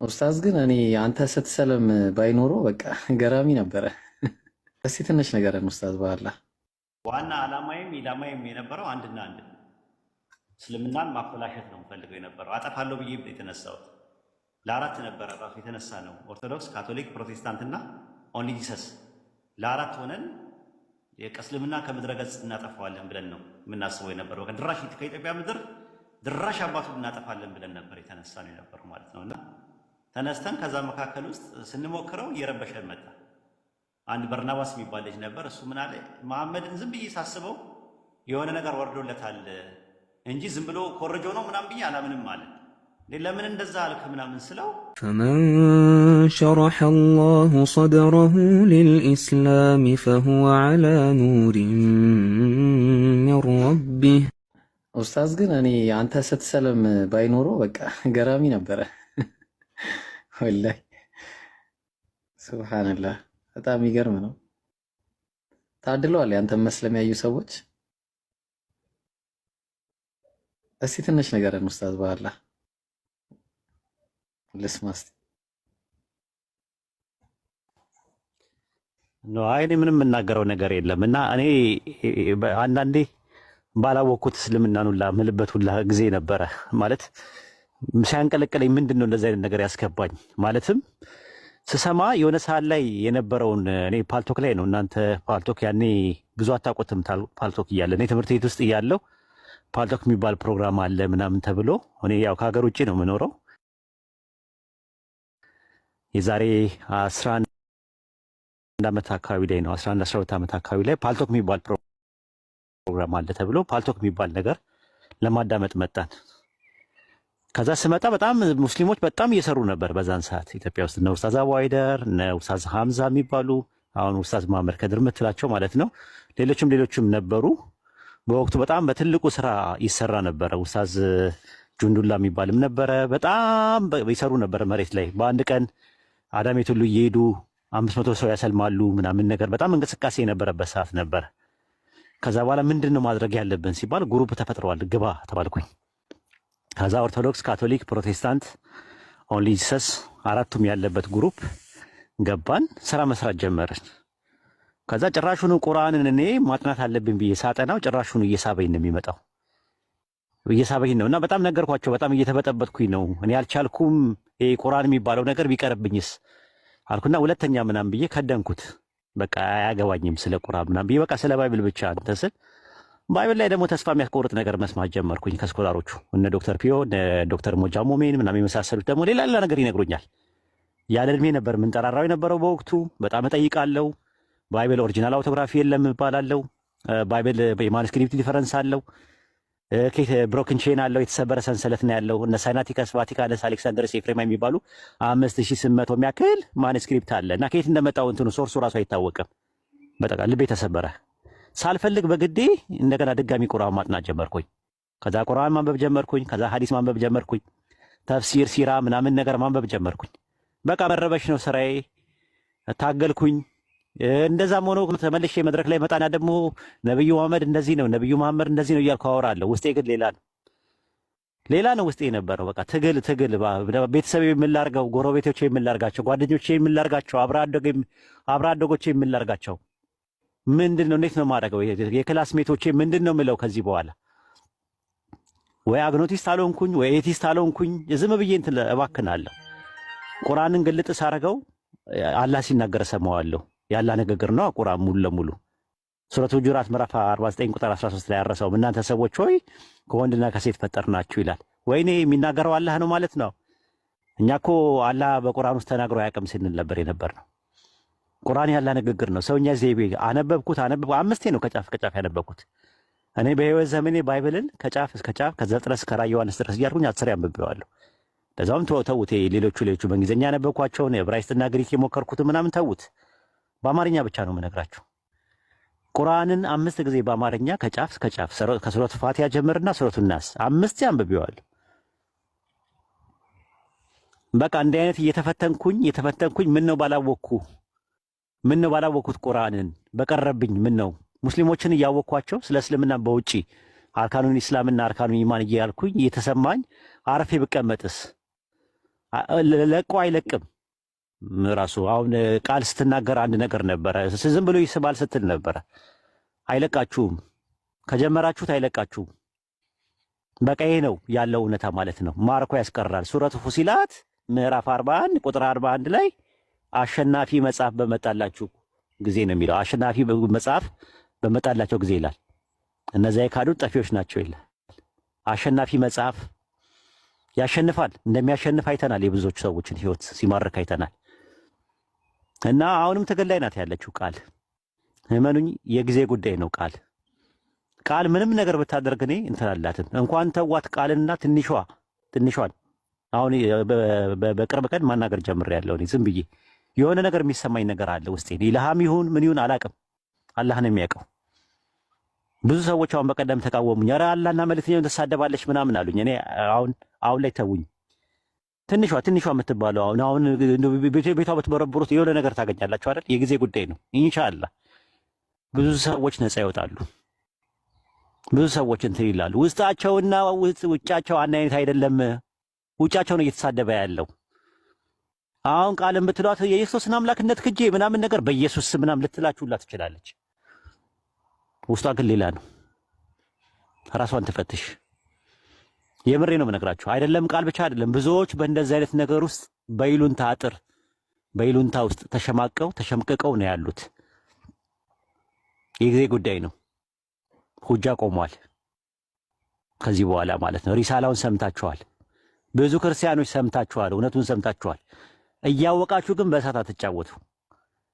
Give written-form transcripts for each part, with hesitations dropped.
ኡስታዝ ግን እኔ አንተ ስትሰለም ባይኖሮ በቃ ገራሚ ነበረ። እስቲ ትንሽ ነገርን ኡስታዝ በኋላ ዋና ዓላማዬም ኢላማዬም የነበረው አንድና አንድ ነው። እስልምናን ማኮላሸት ነው የምፈልገው የነበረው። አጠፋለሁ ብዬ የተነሳሁት ለአራት ነበረ ራሱ የተነሳ ነው። ኦርቶዶክስ፣ ካቶሊክ፣ ፕሮቴስታንትና ኦንሊ ጂሰስ ለአራት ሆነን እስልምና ከምድረ ገጽ እናጠፋዋለን ብለን ነው የምናስበው የነበረው። ድራሽ ከኢትዮጵያ ምድር ድራሽ አባቱን እናጠፋለን ብለን ነበር የተነሳ ነው የነበረው ማለት ነው። እና ተነስተን ከዛ መካከል ውስጥ ስንሞክረው እየረበሸን መጣ። አንድ በርናባስ የሚባል ልጅ ነበር። እሱ ምን አለ፣ መሐመድን ዝም ብዬ ሳስበው የሆነ ነገር ወርዶለታል እንጂ ዝም ብሎ ኮረጆ ነው ምናምን ብዬ አላምንም አለ። ለምን እንደዛ አልክ ምናምን ስለው فمن شرح الله صدره للإسلام فهو على نور من ربه ኡስታዝ ግን እኔ አንተ ስትሰለም ባይኖሮ በቃ ገራሚ ነበረ። ወላሂ ሱብሃንአላህ በጣም የሚገርም ነው። ታድለዋል ያንተን መስለም ያዩ ሰዎች። እስቲ ትንሽ ነገርን ኡስታዝ በኋላ ልስማስ ነው። አይ እኔ ምንም የምናገረው ነገር የለም እና እኔ አንዳንዴ ባላወቅኩት እስልምናን ሁላ ምልበት ሁላ ጊዜ ነበረ ማለት ሲያንቀለቀለኝ ምንድነው እንደዚህ አይነት ነገር ያስገባኝ ማለትም ስሰማ የሆነ ሰዓት ላይ የነበረውን እኔ ፓልቶክ ላይ ነው። እናንተ ፓልቶክ ያኔ ብዙ አታውቁትም። ፓልቶክ እያለ እኔ ትምህርት ቤት ውስጥ እያለሁ ፓልቶክ የሚባል ፕሮግራም አለ ምናምን ተብሎ እኔ ያው ከሀገር ውጭ ነው የምኖረው። የዛሬ 11 ዓመት አካባቢ ላይ ነው 11 12 ዓመት አካባቢ ላይ ፓልቶክ የሚባል ፕሮግራም አለ ተብሎ ፓልቶክ የሚባል ነገር ለማዳመጥ መጣን። ከዛ ስመጣ በጣም ሙስሊሞች በጣም እየሰሩ ነበር በዛን ሰዓት ኢትዮጵያ ውስጥ። እነ ኡስታዝ አቡ አይደር፣ እነ ኡስታዝ ሐምዛ የሚባሉ አሁን ኡስታዝ መሐመድ ከድር ምትላቸው ማለት ነው። ሌሎችም ነበሩ። በወቅቱ በጣም በትልቁ ስራ ይሰራ ነበረ። ኡስታዝ ጁንዱላ የሚባልም ነበረ። በጣም ይሰሩ ነበር መሬት ላይ። በአንድ ቀን አዳሜት ሁሉ እየሄዱ 500 ሰው ያሰልማሉ ምናምን ነገር በጣም እንቅስቃሴ የነበረበት ሰዓት ነበር። ከዛ በኋላ ምንድን ነው ማድረግ ያለብን ሲባል ግሩፕ ተፈጥረዋል፣ ግባ ተባልኩኝ። ከዛ ኦርቶዶክስ፣ ካቶሊክ፣ ፕሮቴስታንት፣ ኦንሊ ጂሰስ አራቱም ያለበት ግሩፕ ገባን፣ ስራ መስራት ጀመርን። ከዛ ጭራሹኑ ቁርአንን እኔ ማጥናት አለብን ብዬ ሳጠናው ጭራሹኑ እየሳበኝ ነው የሚመጣው፣ እየሳበኝ ነው። እና በጣም ነገርኳቸው፣ በጣም እየተበጠበጥኩኝ ነው እኔ አልቻልኩም፣ ይሄ ቁርአን የሚባለው ነገር ቢቀርብኝስ አልኩና ሁለተኛ ምናምን ብዬ ከደንኩት። በቃ አያገባኝም ስለ ቁርአን ምናምን ብዬ በቃ ስለ ባይብል ብቻ እንትን ስል ባይብል ላይ ደግሞ ተስፋ የሚያስቆርጥ ነገር መስማት ጀመርኩኝ ከስኮላሮቹ እነ ዶክተር ፒዮ እነ ዶክተር ሞጃ ሞሜን ምናምን የመሳሰሉት ደግሞ ሌላ ነገር ይነግሩኛል። ያለ እድሜ ነበር የምንጠራራው የነበረው በወቅቱ። በጣም እጠይቃለሁ። ባይብል ኦሪጂናል አውቶግራፊ የለም እባላለሁ። ባይብል የማኑስክሪፕት ዲፈረንስ አለው፣ ብሮክን ቼን አለው፣ የተሰበረ ሰንሰለት ነው ያለው። እነ ሳይናቲከስ፣ ቫቲካንስ፣ አሌክሳንደርስ፣ ኤፍሬማ የሚባሉ 5800 የሚያክል ማኑስክሪፕት አለ እና ከየት እንደመጣው እንትኑ ሶርሱ ራሱ አይታወቅም። በቃ ልቤ ተሰበረ። ሳልፈልግ በግዴ እንደገና ድጋሚ ቁርአን ማጥናት ጀመርኩኝ። ከዛ ቁርአን ማንበብ ጀመርኩኝ። ከዛ ሐዲስ ማንበብ ጀመርኩኝ። ተፍሲር፣ ሲራ ምናምን ነገር ማንበብ ጀመርኩኝ። በቃ መረበሽ ነው ስራዬ። ታገልኩኝ። እንደዛም ሆኖ ተመልሼ መድረክ ላይ መጣና ደግሞ ነብዩ መሐመድ እንደዚህ ነው፣ ነብዩ መሐመድ እንደዚህ ነው እያልኩ አወራለሁ። ውስጤ ግን ሌላ ነው ውስጤ የነበረው። በቃ ትግል ቤተሰብ የምላርገው፣ ጎረቤቶቼ የምላርጋቸው፣ ጓደኞቼ የምላርጋቸው፣ አብራ አደጎቼ የምላርጋቸው ምንድን ነው? እንዴት ነው ማድረገው? የክላስ ሜቶቼ ምንድን ነው የምለው? ከዚህ በኋላ ወይ አግኖቲስት አልሆንኩኝ ወይ ኤቲስት አልሆንኩኝ። ዝም ብዬ እንትን እባክናለሁ። ቁርአንን ግልጥ ሳረገው አላህ ሲናገር ሰማዋለሁ። ያላ ንግግር ነው ቁርአን ሙሉ ለሙሉ። ሱረቱ ሁጁራት ምዕራፍ 49 ቁጥር 13 ላይ ያረሰው እናንተ ሰዎች ሆይ ከወንድና ከሴት ፈጠርናችሁ ይላል። ወይኔ የሚናገረው አላህ ነው ማለት ነው። እኛ እኮ አላህ በቁርአን ውስጥ ተናግሮ አያውቅም ስንል ነበር የነበርነው። ቁርአን ያላ ንግግር ነው። ሰውኛ ዘይቤ አነበብኩት 5 ነው ከጫፍ ያነበብኩት። እኔ በህይወት ዘመኔ ባይብልን ከጫፍ እስከ ጫፍ ከዘፍጥረት እስከ ራዕየ ዮሐንስ ድረስ እያልኩኝ 10 አንብቤዋለሁ። ለዛውም ተውት። ሌሎቹ በእንግሊዝኛ ያነበብኳቸውን ዕብራይስጥና ግሪክ የሞከርኩት ምናምን ተውት። በአማርኛ ብቻ ነው የምነግራችሁ። ቁርአንን 5 ጊዜ በአማርኛ ከጫፍ እስከ ጫፍ ከሱረቱ ፋቲሃ ጀምርና ሱረቱ ናስ 5 አንብቤዋለሁ። በቃ እንዲህ አይነት እየተፈተንኩኝ ምን ነው ባላወቅኩት ቁርአንን በቀረብኝ ምን ነው ሙስሊሞችን እያወቅኳቸው ስለ እስልምና በውጪ አርካኑን ኢስላምና አርካኑን ኢማን እያልኩኝ እየተሰማኝ አረፌ ብቀመጥስ ለቆ አይለቅም። ራሱ አሁን ቃል ስትናገር አንድ ነገር ነበረ፣ ዝም ብሎ ይስባል ስትል ነበረ። አይለቃችሁም፣ ከጀመራችሁት አይለቃችሁም። በቃ ይሄ ነው ያለው እውነታ ማለት ነው። ማርኮ ያስቀራል። ሱረቱ ፉሲላት ምዕራፍ 41 ቁጥር 41 ላይ አሸናፊ መጽሐፍ በመጣላችሁ ጊዜ ነው የሚለው። አሸናፊ መጽሐፍ በመጣላቸው ጊዜ ይላል። እነዚያ የካዱት ጠፊዎች ናቸው ይላል። አሸናፊ መጽሐፍ ያሸንፋል። እንደሚያሸንፍ አይተናል። የብዙዎች ሰዎችን ህይወት ሲማርክ አይተናል። እና አሁንም ትግል ላይ ናት ያለችው ቃል። እመኑኝ የጊዜ ጉዳይ ነው። ቃል ምንም ነገር ብታደርግ እኔ እንትላላትን እንኳን ተዋት ቃልና ትንሿን አሁን በቅርብ ቀን ማናገር ጀምሬያለሁ። እኔ ዝም ብዬ የሆነ ነገር የሚሰማኝ ነገር አለ ውስጤ። ኢልሃም ይሁን ምን ይሁን አላውቅም፣ አላህ ነው የሚያውቀው። ብዙ ሰዎች አሁን በቀደም ተቃወሙኝ። ኧረ አላህና መልእክተኛውን ትሳደባለች ምናምን አሉኝ። እኔ አሁን ላይ ተውኝ። ትንሿ የምትባለው አሁን ቤቷ ብትበረብሩት የሆነ ነገር ታገኛላችሁ አይደል? የጊዜ ጉዳይ ነው። ኢንሻአላህ ብዙ ሰዎች ነፃ ይወጣሉ። ብዙ ሰዎች እንትን ይላሉ። ውስጣቸውና ውጫቸው አንድ አይነት አይደለም። ውጫቸው ነው እየተሳደበ ያለው። አሁን ቃልን ብትሏት የኢየሱስን አምላክነት ክጄ ምናምን ነገር በኢየሱስ ምናምን ልትላችሁላ ትችላለች። ውስጧ ግን ሌላ ነው። ራሷን ትፈትሽ። የምሬ ነው የምነግራችሁ። አይደለም ቃል ብቻ አይደለም። ብዙዎች በእንደዚህ አይነት ነገር ውስጥ በይሉንታ ውስጥ ተሸምቅቀው ነው ያሉት። የጊዜ ጉዳይ ነው። ሁጃ ቆሟል። ከዚህ በኋላ ማለት ነው። ሪሳላውን ሰምታችኋል። ብዙ ክርስቲያኖች ሰምታችኋል። እውነቱን ሰምታችኋል። እያወቃችሁ ግን በእሳት አትጫወቱ።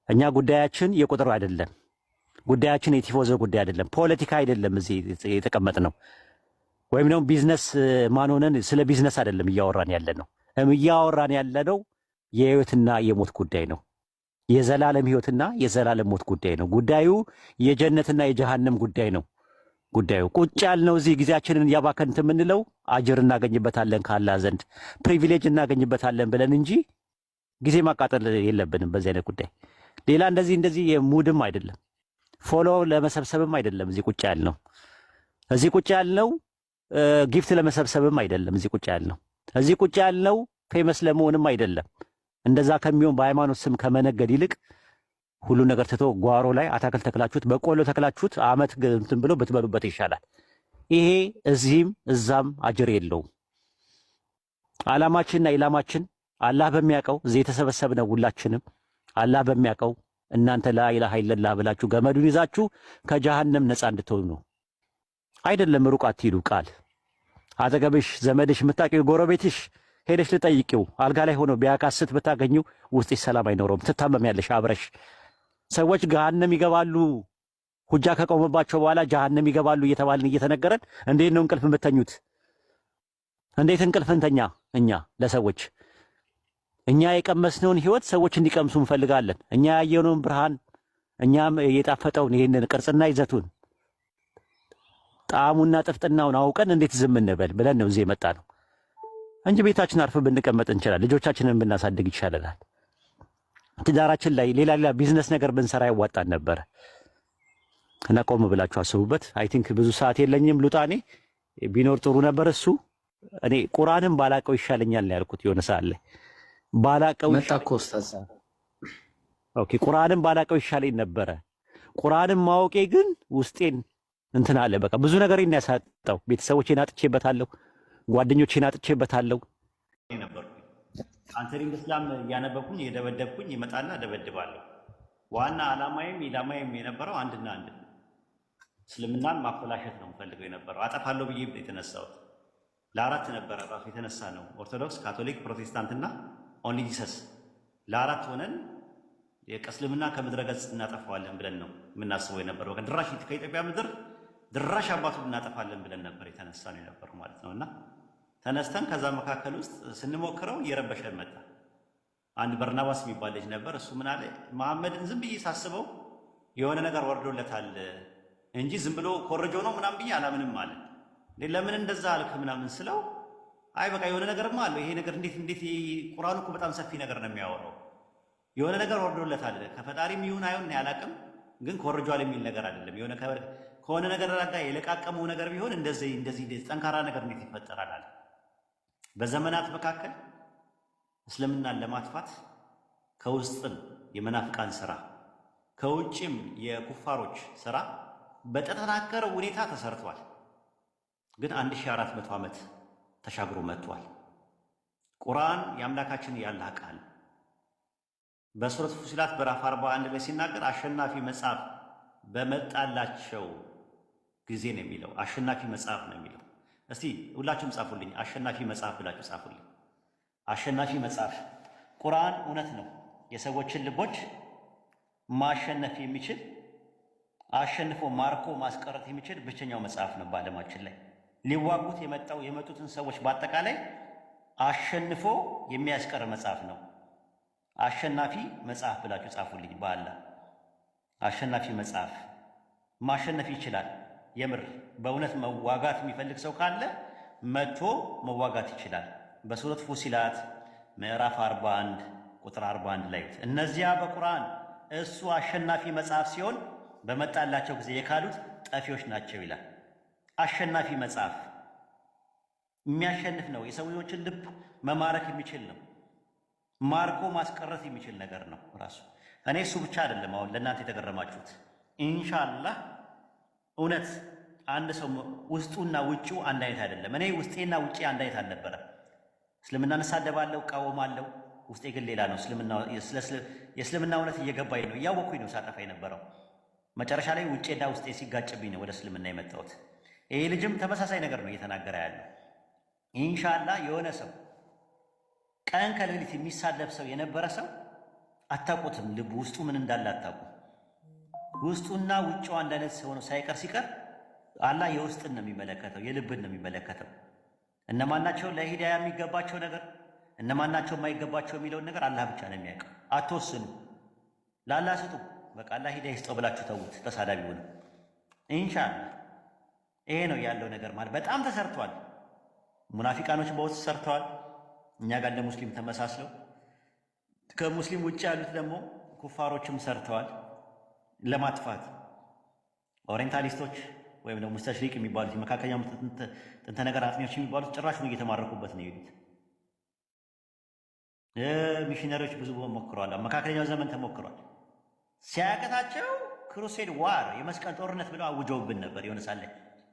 እኛ ጉዳያችን የቁጥር አይደለም። ጉዳያችን የቲፎዞ ጉዳይ አይደለም። ፖለቲካ አይደለም። እዚህ የተቀመጥነው ወይም ደግሞ ቢዝነስ ማን ሆነን ስለ ቢዝነስ አይደለም እያወራን ያለነው። እያወራን ያለነው የህይወትና የሞት ጉዳይ ነው። የዘላለም ህይወትና የዘላለም ሞት ጉዳይ ነው። ጉዳዩ የጀነትና የጀሃነም ጉዳይ ነው። ጉዳዩ ቁጭ ያልነው እዚህ ጊዜያችንን እያባከንት የምንለው አጅር እናገኝበታለን ካላህ ዘንድ ፕሪቪሌጅ እናገኝበታለን ብለን እንጂ ጊዜ ማቃጠል የለብንም በዚህ አይነት ጉዳይ። ሌላ እንደዚህ የሙድም አይደለም፣ ፎሎ ለመሰብሰብም አይደለም። እዚህ ቁጭ ያልነው ጊፍት ለመሰብሰብም አይደለም። እዚህ ቁጭ ያልነው ፌመስ ለመሆንም አይደለም። እንደዛ ከሚሆን በሃይማኖት ስም ከመነገድ ይልቅ ሁሉ ነገር ትቶ ጓሮ ላይ አታክልት ተክላችሁት በቆሎ ተክላችሁት አመት እንትን ብሎ ብትበሉበት ይሻላል። ይሄ እዚህም እዛም አጅር የለውም። ዓላማችንና ኢላማችን አላህ በሚያውቀው እዚህ የተሰበሰብነው ሁላችንም አላህ በሚያውቀው እናንተ ላኢላሃ ኢለላህ ብላችሁ ገመዱን ይዛችሁ ከጀሃነም ነፃ እንድትሆኑ ነው። አይደለም ሩቅ አትሂዱ። ቃል አጠገብሽ ዘመድሽ የምታውቂው ጎረቤትሽ ሄደሽ ልጠይቂው አልጋ ላይ ሆኖ ቢያካስት ብታገኙ ውስጥሽ ሰላም አይኖረውም። ትታመሚያለሽ አብረሽ። ሰዎች ገሃነም ይገባሉ ሁጃ ከቆመባቸው በኋላ ጀሃነም ይገባሉ እየተባልን እየተነገረን እንዴት ነው እንቅልፍ የምተኙት? እንዴት እንቅልፍ እንተኛ? እኛ ለሰዎች እኛ የቀመስነውን ህይወት ሰዎች እንዲቀምሱ እንፈልጋለን። እኛ ያየነውን ብርሃን እኛም የጣፈጠውን ይሄንን ቅርጽና ይዘቱን ጣዕሙና ጥፍጥናውን አውቀን እንዴት ዝም እንበል ብለን ነው እዚህ የመጣ ነው እንጂ ቤታችን አርፈን ብንቀመጥ እንችላለን። ልጆቻችንን ብናሳድግ ይሻለናል። ትዳራችን ላይ ሌላ ቢዝነስ ነገር ብንሰራ ያዋጣን ነበር። እና ቆም ብላችሁ አስቡበት። አይ ቲንክ ብዙ ሰዓት የለኝም። ሉጣኔ ቢኖር ጥሩ ነበር። እሱ እኔ ቁርአንን ባላቀው ይሻለኛል ነው ያልኩት። የሆነ ሰዓት ላይ ባላቀው መጣኮ ኡስታዝ። ኦኬ ቁርአንን ባላቀው ይሻለኝ ነበረ። ቁርአንን ማወቄ ግን ውስጤን እንትን አለ። በቃ ብዙ ነገር ያሳጣው። ቤተሰቦቼን አጥቼበታለሁ፣ ጓደኞቼን አጥቼበታለሁ ነበርኩኝ። አንተሪንግ እስላም እያነበብኩኝ የደበደብኩኝ ይመጣና ደበድባለሁ። ዋና ዓላማዬም ኢላማዬም የነበረው አንድና አንድ እስልምናን ማፈላሸት ነው የምፈልገው የነበረው። አጠፋለሁ ብዬ የተነሳሁት ለአራት ነበረ ራሱ የተነሳ ነው። ኦርቶዶክስ፣ ካቶሊክ፣ ፕሮቴስታንትና ኦንሊ ጂሰስ ለአራት ሆነን የእስልምና ከምድረ ገጽ እናጠፋዋለን ብለን ነው የምናስበው የነበረው። ድራሽ ከኢትዮጵያ ምድር ድራሽ አባቱን እናጠፋለን ብለን ነበር የተነሳ ነው የነበረው ማለት ነውና ተነስተን ከዛ መካከል ውስጥ ስንሞክረው እየረበሸን መጣ። አንድ በርናባስ የሚባል ልጅ ነበር። እሱ ምን አለ፣ መሐመድን ዝም ብዬ ሳስበው የሆነ ነገር ወርዶለታል እንጂ ዝም ብሎ ኮረጆ ነው ምናምን ብዬ አላምንም አለ። ለምን እንደዛ አልክ ምናምን ስለው አይ በቃ የሆነ ነገርማ አለው ይሄ ነገር እንዴት ቁርአኑ እኮ በጣም ሰፊ ነገር ነው የሚያወራው። የሆነ ነገር ወርዶለታል ከፈጣሪም ይሁን አይሁን ያላቅም፣ ግን ኮረጇል የሚል ነገር አይደለም። የሆነ ከሆነ ነገር ጋር የለቃቀመው ነገር ቢሆን እንደዚህ ጠንካራ ነገር እንዴት ይፈጠራል አለ። በዘመናት መካከል እስልምናን ለማጥፋት ከውስጥም የመናፍቃን ስራ ከውጭም የኩፋሮች ስራ በተጠናከረ ሁኔታ ተሰርቷል። ግን 1400 ዓመት ተሻግሮ መጥቷል። ቁርአን የአምላካችን ያላህ ቃል በሱረት ፉሲላት በራፍ 41 ላይ ሲናገር አሸናፊ መጽሐፍ በመጣላቸው ጊዜ ነው የሚለው። አሸናፊ መጽሐፍ ነው የሚለው። እስቲ ሁላችሁም ጻፉልኝ፣ አሸናፊ መጽሐፍ ብላችሁ ጻፉልኝ። አሸናፊ መጽሐፍ ቁርአን እውነት ነው። የሰዎችን ልቦች ማሸነፍ የሚችል አሸንፎ ማርኮ ማስቀረት የሚችል ብቸኛው መጽሐፍ ነው በዓለማችን ላይ። ሊዋጉት የመጡትን ሰዎች በአጠቃላይ አሸንፎ የሚያስቀር መጽሐፍ ነው። አሸናፊ መጽሐፍ ብላችሁ ጻፉልኝ። በአላህ አሸናፊ መጽሐፍ ማሸነፍ ይችላል። የምር በእውነት መዋጋት የሚፈልግ ሰው ካለ መጥቶ መዋጋት ይችላል። በሱረት ፉሲላት ምዕራፍ 41 ቁጥር 41 ላይ እነዚያ በቁርአን እሱ አሸናፊ መጽሐፍ ሲሆን በመጣላቸው ጊዜ የካዱት ጠፊዎች ናቸው ይላል። አሸናፊ መጽሐፍ የሚያሸንፍ ነው። የሰዎችን ልብ መማረክ የሚችል ነው። ማርኮ ማስቀረት የሚችል ነገር ነው ራሱ። እኔ እሱ ብቻ አይደለም አሁን ለእናንተ የተገረማችሁት። ኢንሻአላህ እውነት አንድ ሰው ውስጡና ውጪው አንድ አይነት አይደለም። እኔ ውስጤና ውጪ አንድ አይነት አልነበረ። እስልምናን እሳደባለሁ፣ እቃወማለሁ። ውስጤ ግን ሌላ ነው። የእስልምና እውነት እየገባኝ ነው። እያወቅኩኝ ነው ሳጠፋ የነበረው። መጨረሻ ላይ ውጬና ውስጤ ሲጋጭብኝ ነው ወደ እስልምና የመጣሁት። ይሄ ልጅም ተመሳሳይ ነገር ነው እየተናገረ ያለው። ኢንሻአላህ የሆነ ሰው ቀን ከሌሊት የሚሳደብ ሰው የነበረ ሰው አታውቁትም። ልብ ውስጡ ምን እንዳለ አታውቁ። ውስጡና ውጭው አንድ አይነት ሰው ነው ሳይቀር ሲቀር አላህ የውስጥን ነው የሚመለከተው፣ የልብን ነው የሚመለከተው። እነማናቸው ለሂዳያ የሚገባቸው ነገር እነማናቸው የማይገባቸው የሚለውን ነገር አላህ ብቻ ነው የሚያውቀው። አትወስኑ፣ ለአላህ ስጡ። በቃ አላህ ሂዳያ ይስጠው ብላችሁ ተዉት። ተሳዳቢው ነው ኢንሻአላህ። ይሄ ነው ያለው ነገር ማለት በጣም ተሰርቷል። ሙናፊቃኖች በውስጥ ሰርተዋል። እኛ ጋር እንደ ሙስሊም ተመሳስለው ከሙስሊም ውጭ ያሉት ደግሞ ኩፋሮችም ሰርተዋል ለማጥፋት። ኦሪየንታሊስቶች ወይም ደግሞ ሙስተሽሪቅ የሚባሉት የመካከለኛው ጥንተ ነገር አጥኚዎች የሚባሉት ጭራሹን እየተማረኩበት ነው የሄዱት። ሚሽነሪዎች ብዙ ሞክረዋል። መካከለኛው ዘመን ተሞክሯል። ሲያቀታቸው ክሩሴድ ዋር የመስቀል ጦርነት ብለው አውጀውብን ነበር። የሆነ ሳለ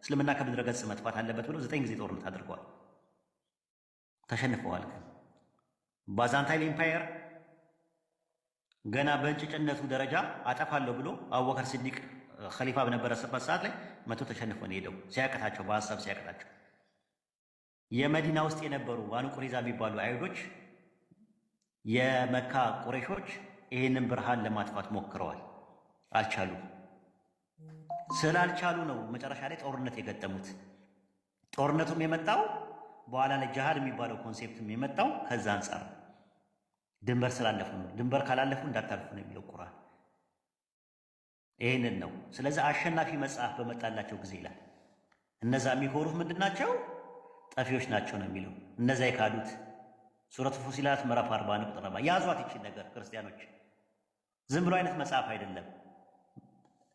እስልምና ከምድረ ገጽ መጥፋት አለበት ብለው 9 ጊዜ ጦርነት አድርገዋል። ተሸንፈዋል። ግን ባዛንታይን ኤምፓየር ገና በእንጭጭነቱ ደረጃ አጠፋለሁ ብሎ አቡበከር ሲዲቅ ኸሊፋ በነበረበት ሰዓት ላይ መቶ ተሸንፎ ነው ሄደው ሲያቀታቸው፣ በሀሳብ ሲያቀታቸው። የመዲና ውስጥ የነበሩ ባኑ ቁሪዛ የሚባሉ አይሁዶች የመካ ቁረይሾች ይህንን ብርሃን ለማጥፋት ሞክረዋል፣ አልቻሉም። ስላልቻሉ ነው መጨረሻ ላይ ጦርነት የገጠሙት። ጦርነቱም የመጣው በኋላ ላይ ጂሃድ የሚባለው ኮንሴፕትም የመጣው ከዛ አንጻር ድንበር ስላለፉ ነው። ድንበር ካላለፉ እንዳታልፉ ነው የሚለው ቁርአን። ይህንን ነው። ስለዚህ አሸናፊ መጽሐፍ በመጣላቸው ጊዜ ይላል። እነዛ የሚኮሩት ምንድን ናቸው? ጠፊዎች ናቸው ነው የሚለው። እነዛ የካዱት ሱረቱ ፉሲላት ምዕራፍ 40 ቁጥር 40። ያዟት ይችል ነገር ክርስቲያኖች፣ ዝም ብሎ አይነት መጽሐፍ አይደለም።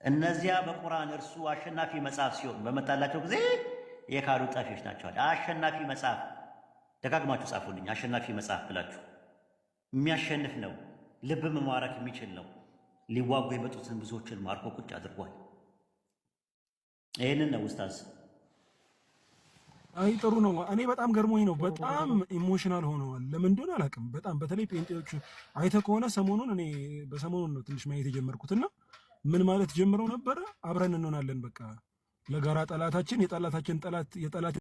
እነዚያ በቁርአን እርሱ አሸናፊ መጽሐፍ ሲሆን በመጣላቸው ጊዜ የካዱ ጠፊዎች ናቸዋል። አሸናፊ መጽሐፍ ደጋግማችሁ ጻፉልኝ። አሸናፊ መጽሐፍ ብላችሁ የሚያሸንፍ ነው። ልብ መማረክ የሚችል ነው። ሊዋጉ የመጡትን ብዙዎችን ማርኮ ቁጭ አድርጓል። ይህንን ነው ኡስታዝ። አይ ጥሩ ነው። እኔ በጣም ገርሞኝ ነው። በጣም ኢሞሽናል ሆነዋል። ለምን እንደሆነ አላውቅም። በጣም በተለይ ጴንጤዎች አይተህ ከሆነ ሰሞኑን እኔ በሰሞኑን ነው ትንሽ ማየት የጀመርኩትና ምን ማለት ጀምረው ነበረ? አብረን እንሆናለን በቃ ለጋራ ጠላታችን የጠላታችን ጠላት